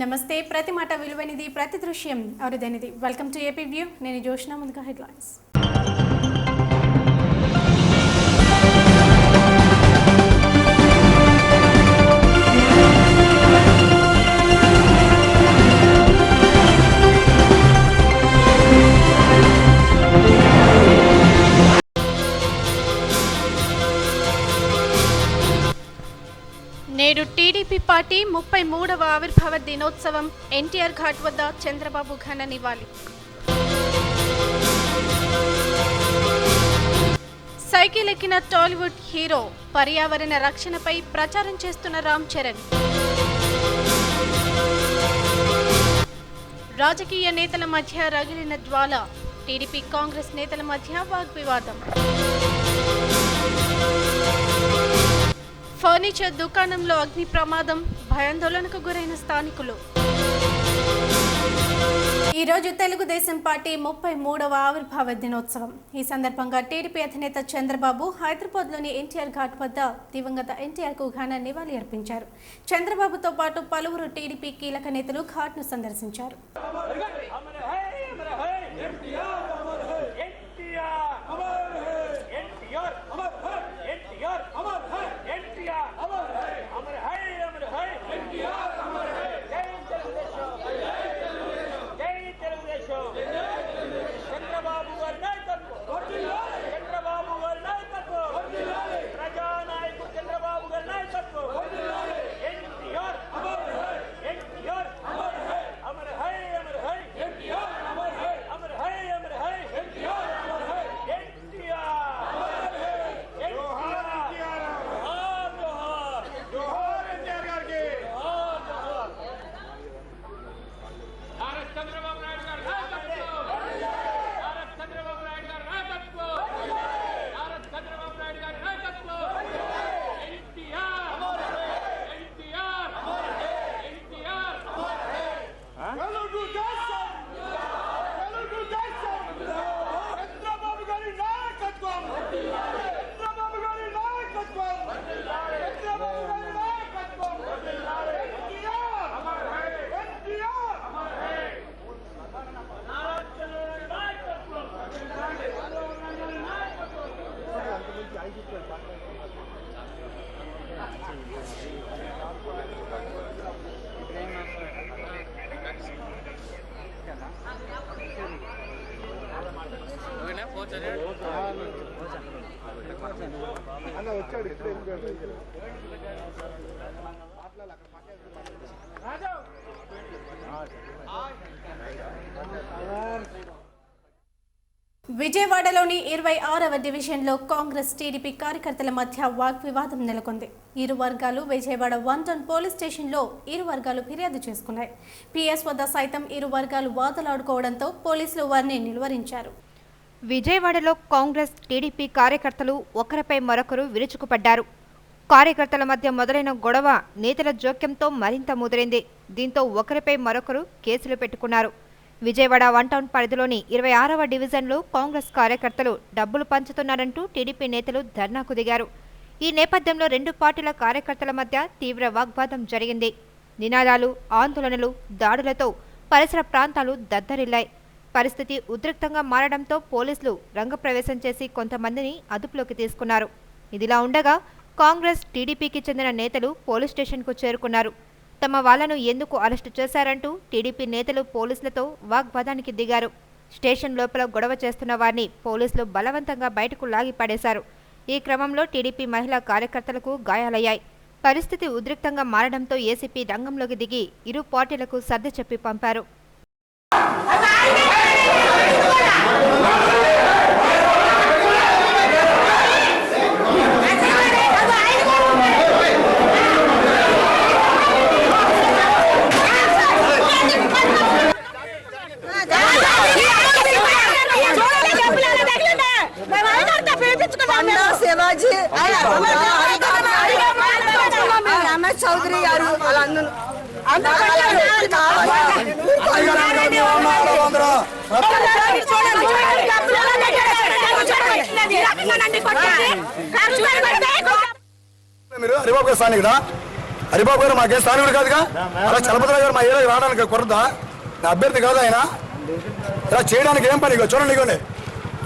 నమస్తే. ప్రతి మాట విలువైనది, ప్రతి దృశ్యం అరుదైనది. Welcome to AP view. నేను జోష్నా. ముందుగా హెడ్లైన్స్. నేడు టీడీపీ పార్టీ 33వ ఆవిర్భావ దినోత్సవం. ఎన్టీఆర్ ఘాట్ వద్ద చంద్రబాబు ఘన నివాళి. సైకిల్ ఎక్కిన టాలీవుడ్ హీరో. పర్యావరణ రక్షణపై ప్రచారం చేస్తున్న రామ్ చరణ్. రాజకీయ నేతల మధ్య రగిలిన జ్వాల. టీడీపీ కాంగ్రెస్ నేతల మధ్య వాగ్వివాదం. ఫర్నిచర్ దుకాణంలో అగ్ని ప్రమాదం. భయాందోళనకు గురైన స్థానికులు. ఈరోజు తెలుగుదేశం పార్టీ 33వ ఆవిర్భావ దినోత్సవం. ఈ సందర్భంగా టీడీపీ అధినేత చంద్రబాబు హైదరాబాద్లోని ఎన్టీఆర్ ఘాట్ వద్ద దివంగత ఎన్టీఆర్కు ఘన నివాళి అర్పించారు. చంద్రబాబుతో పాటు పలువురు టీడీపీ కీలక నేతలు ఘాట్ను సందర్శించారు. విజయవాడలోని 26వ డివిజన్లో కాంగ్రెస్ టీడీపీ కార్యకర్తల మధ్య వాగ్వివాదం నెలకొంది. ఇరు వర్గాలు విజయవాడ 1 టౌన్ పోలీస్ స్టేషన్లో ఇరు వర్గాలు ఫిర్యాదు చేసుకున్నాయి. పిఎస్ వద్ద సైతం ఇరు వర్గాలు వాదలాడుకోవడంతో పోలీసులు వారిని నిలువరించారు. విజయవాడలో కాంగ్రెస్ టీడీపీ కార్యకర్తలు ఒకరిపై మరొకరు విరుచుకుపడ్డారు. కార్యకర్తల మధ్య మొదలైన గొడవ నేతల జోక్యంతో మరింత ముదిరింది. దీంతో ఒకరిపై మరొకరు కేసులు పెట్టుకున్నారు. విజయవాడ 1 టౌన్ పరిధిలోని 26వ డివిజన్లో కాంగ్రెస్ కార్యకర్తలు డబ్బులు పంచుతున్నారంటూ టీడీపీ నేతలు ధర్నాకు దిగారు. ఈ నేపథ్యంలో రెండు పార్టీల కార్యకర్తల మధ్య తీవ్ర వాగ్వాదం జరిగింది. నినాదాలు, ఆందోళనలు, దాడులతో పరిసర ప్రాంతాలు దద్దరిల్లాయి. పరిస్థితి ఉద్రిక్తంగా మారడంతో పోలీసులు రంగప్రవేశం చేసి కొంతమందిని అదుపులోకి తీసుకున్నారు. ఇదిలా ఉండగా కాంగ్రెస్ టీడీపీకి చెందిన నేతలు పోలీస్ స్టేషన్కు చేరుకున్నారు. తమ వాళ్లను ఎందుకు అరెస్టు చేశారంటూ టీడీపీ నేతలు పోలీసులతో వాగ్వాదానికి దిగారు. స్టేషన్ లోపల గొడవ చేస్తున్న వారిని పోలీసులు బలవంతంగా బయటకు లాగి పడేశారు. ఈ క్రమంలో టీడీపీ మహిళా కార్యకర్తలకు గాయాలయ్యాయి. పరిస్థితి ఉద్రిక్తంగా మారడంతో ఏసీపీ రంగంలోకి దిగి ఇరు పార్టీలకు సర్ది చెప్పి పంపారు. చౌదరి గారు వాళ్ళందరూ మీరు హరిబాబు గారు స్థానికుడా? హరిబాబు గారు మాకే స్థానికుడు కాదుగా, అలా చలపతిరావు గారు మా ఏరియాకి రావడానికి కుదరదా? నా అభ్యర్థి కాదు ఆయన. ఇలా చేయడానికి ఏం పని? చూడండి, ఇగోండి,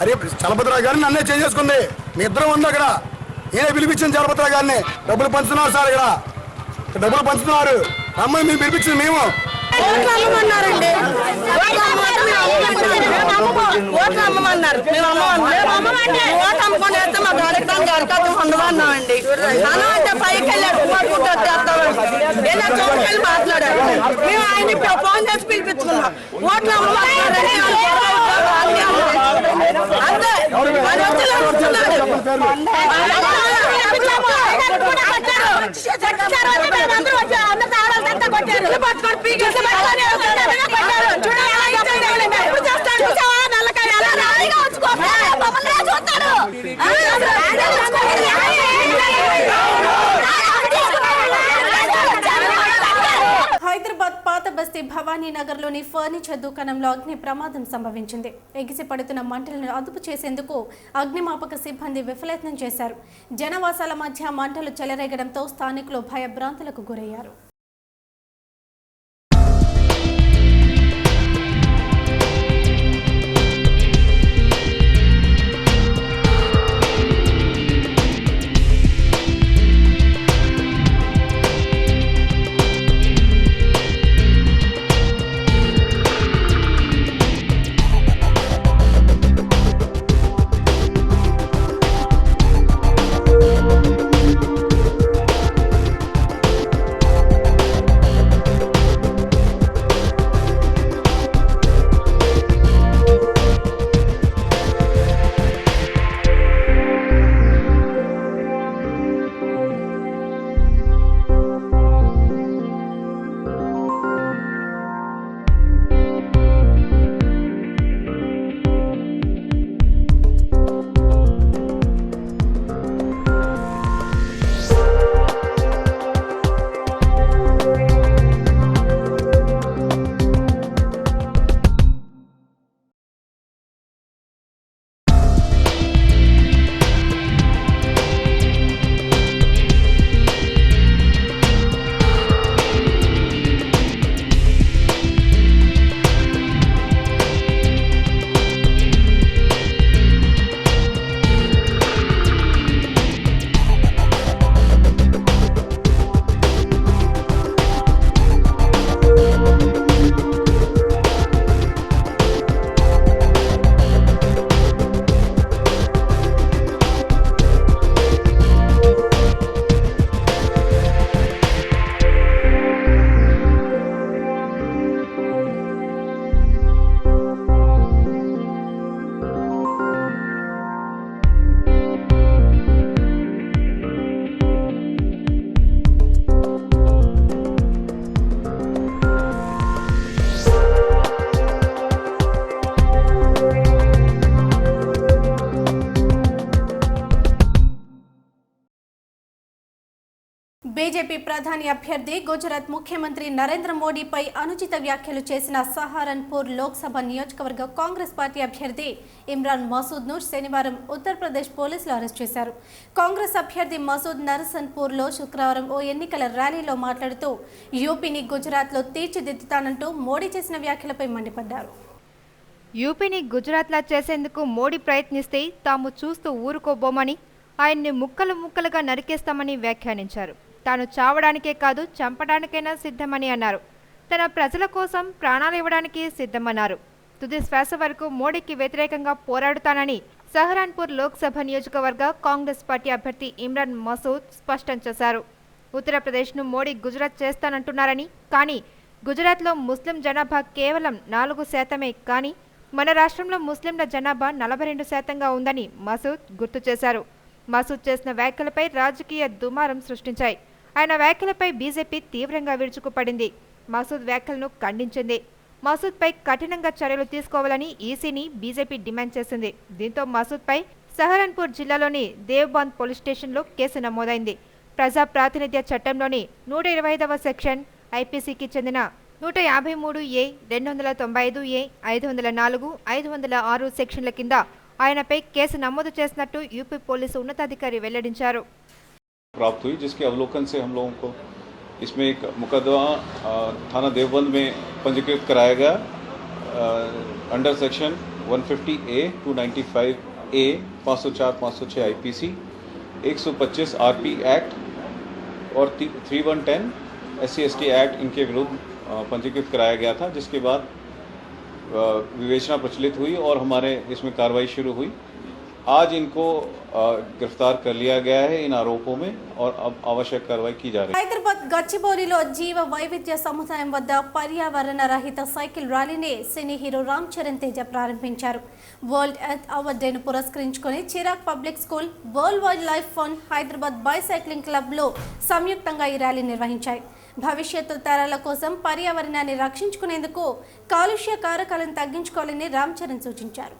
అరే చలపతిరావు గారిని నన్నే చేసుకుంది. మీ ఇద్దరం ఉంది అక్కడ. ఈయన పిలిపించింది చలపతిరావు గారిని. డబ్బులు పంచుతున్నారు సార్, ఇక్కడ డబ్బులు పంచుతున్నారు. అమ్మాయి మేము పిలిపించింది మేము. ఓట్లు అమ్మమన్నారండి. ఓట్లు అమ్మమన్నారు. ఓట్లు అమ్ముకొని వేస్తే మా కార్యక్రమం దరఖాస్తు పొందమన్నామండి. అలా అంటే పైకి వెళ్ళాడు ఇలా చోటుకెళ్ళి మాట్లాడారు. మేము ఆయన ఫోన్ చేసి పిలిపించుకున్నాం. ఓట్లు అమ్మమన్నారండి అంతే. అది వచ్చి ఇలా కూర్చున్నాడు. హైదరాబాద్ పాత బస్తీ భవానీ నగర్లోని ఫర్నిచర్ దుకాణంలో అగ్ని ప్రమాదం సంభవించింది. ఎగిసి పడుతున్న మంటలను అదుపు చేసేందుకు అగ్నిమాపక సిబ్బంది విఫలయత్నం చేశారు. జనవాసాల మధ్య మంటలు చెలరేగడంతో స్థానికులు భయభ్రాంతులకు గురయ్యారు. బీజేపీ ప్రధాని అభ్యర్థి గుజరాత్ ముఖ్యమంత్రి నరేంద్ర మోడీపై అనుచిత వ్యాఖ్యలు చేసిన సహారన్పూర్ లోక్సభ నియోజకవర్గ కాంగ్రెస్ పార్టీ అభ్యర్థి ఇమ్రాన్ మసూద్ను శనివారం ఉత్తరప్రదేశ్ పోలీసులు అరెస్ట్ చేశారు. కాంగ్రెస్ అభ్యర్థి మసూద్ నరసన్పూర్లో శుక్రవారం ఓ ఎన్నికల ర్యాలీలో మాట్లాడుతూ యూపీని గుజరాత్లో తీర్చిదిద్దుతానంటూ మోడీ చేసిన వ్యాఖ్యలపై మండిపడ్డారు. యూపీని గుజరాత్లా చేసేందుకు మోడీ ప్రయత్నిస్తే తాము చూస్తూ ఊరుకోబోమని, ఆయన్ని ముక్కలు ముక్కలుగా నరికేస్తామని వ్యాఖ్యానించారు. తాను చావడానికే కాదు చంపడానికైనా సిద్ధమని అన్నారు. తన ప్రజల కోసం ప్రాణాలు ఇవ్వడానికి సిద్ధమన్నారు. తుది శ్వాస వరకు మోడీకి వ్యతిరేకంగా పోరాడుతానని సహరాన్పూర్ లోక్సభ నియోజకవర్గ కాంగ్రెస్ పార్టీ అభ్యర్థి ఇమ్రాన్ మసూద్ స్పష్టం చేశారు. ఉత్తరప్రదేశ్ను మోడీ గుజరాత్ చేస్తానంటున్నారని, కానీ గుజరాత్లో ముస్లిం జనాభా కేవలం 4% కానీ మన రాష్ట్రంలో ముస్లింల జనాభా 42%గా ఉందని మసూద్ గుర్తు చేశారు. మసూద్ చేసిన వ్యాఖ్యలపై రాజకీయ దుమారం సృష్టించాయి. ఆయన వ్యాఖ్యలపై బీజేపీ తీవ్రంగా విరుచుకుపడింది. మసూద్ వ్యాఖ్యలను ఖండించింది. మసూద్పై కఠినంగా చర్యలు తీసుకోవాలని ఈసీని బీజేపీ డిమాండ్ చేసింది. దీంతో మసూద్పై సహరన్పూర్ జిల్లాలోని దేవ్బాంద్ పోలీస్ స్టేషన్లో కేసు నమోదైంది. ప్రజా ప్రాతినిధ్య చట్టంలోని 125వ సెక్షన్, ఐపీసీకి చెందిన 153A, 295A, 504, 506 సెక్షన్ల కింద ఆయనపై కేసు నమోదు చేసినట్టు యూపీ పోలీసు ఉన్నతాధికారి వెల్లడించారు. प्राप्त हुई, जिसके अवलोकन से हम लोगों को इसमें एक मुकदमा थाना देवबंद में पंजीकृत कराया गया under section 150A 295A 504 506 IPC 125 RP act और 3110 SC/ST एक्ट इनके विरुद्ध पंजीकृत कराया गया था, जिसके बाद विवेचना प्रचलित हुई और हमारे इसमें कार्रवाई शुरू हुई। आज इनको गिरफ्तार कर लिया गया है इन आरोपों में और अब आवश्यक कार्रवाई की जा रही है। హైదరాబాద్ గచ్చిబౌలిలో జీవ వైవిధ్య సముదాయం వద్ద పర్యావరణ రహిత సైకిల్ ర్యాలీని సినీ హీరో రామ్ చరణ్ తేజ ప్రారంభించారు. వరల్డ్ ఎర్త్ అవర్ డేను పురస్కరించుకొని Chirag public school, world wild life fund, Hyderabad bicycling క్లబ్లో సంయుక్తంగా ఈ ర్యాలీ నిర్వహించాయి. భవిష్యత్తు తరాల కోసం పర్యావరణాన్ని రక్షించుకునేందుకు కాలుష్య కారకాలను తగ్గించుకోవాలని రామ్ చరణ్ సూచించారు.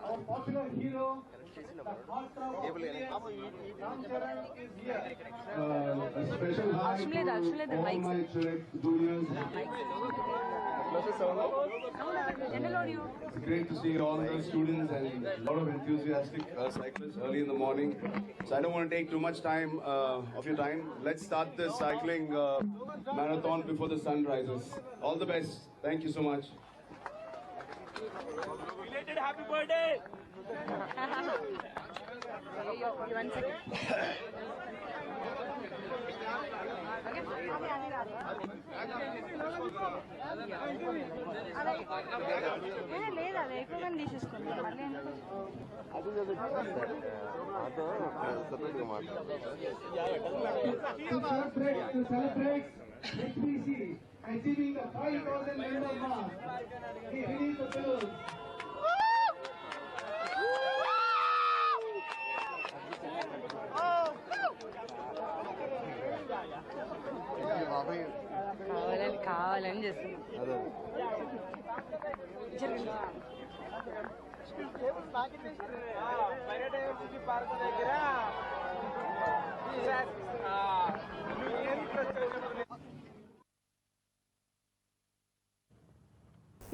Our popular hero, a special hi to all my juniors. It's great to see all the students and a lot of enthusiastic cyclists early in the morning. So I don't want to take too much time of your time. Let's start this cycling marathon before the sun rises. All the best. Thank you so much. Belated happy birthday! To celebrate HPC achieving the 5,000 member mark, we release the balloons. కావాలని చేస్తున్నాం.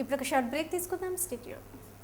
ఇప్పుడు ఒక short break తీసుకుందాం. Stay tuned.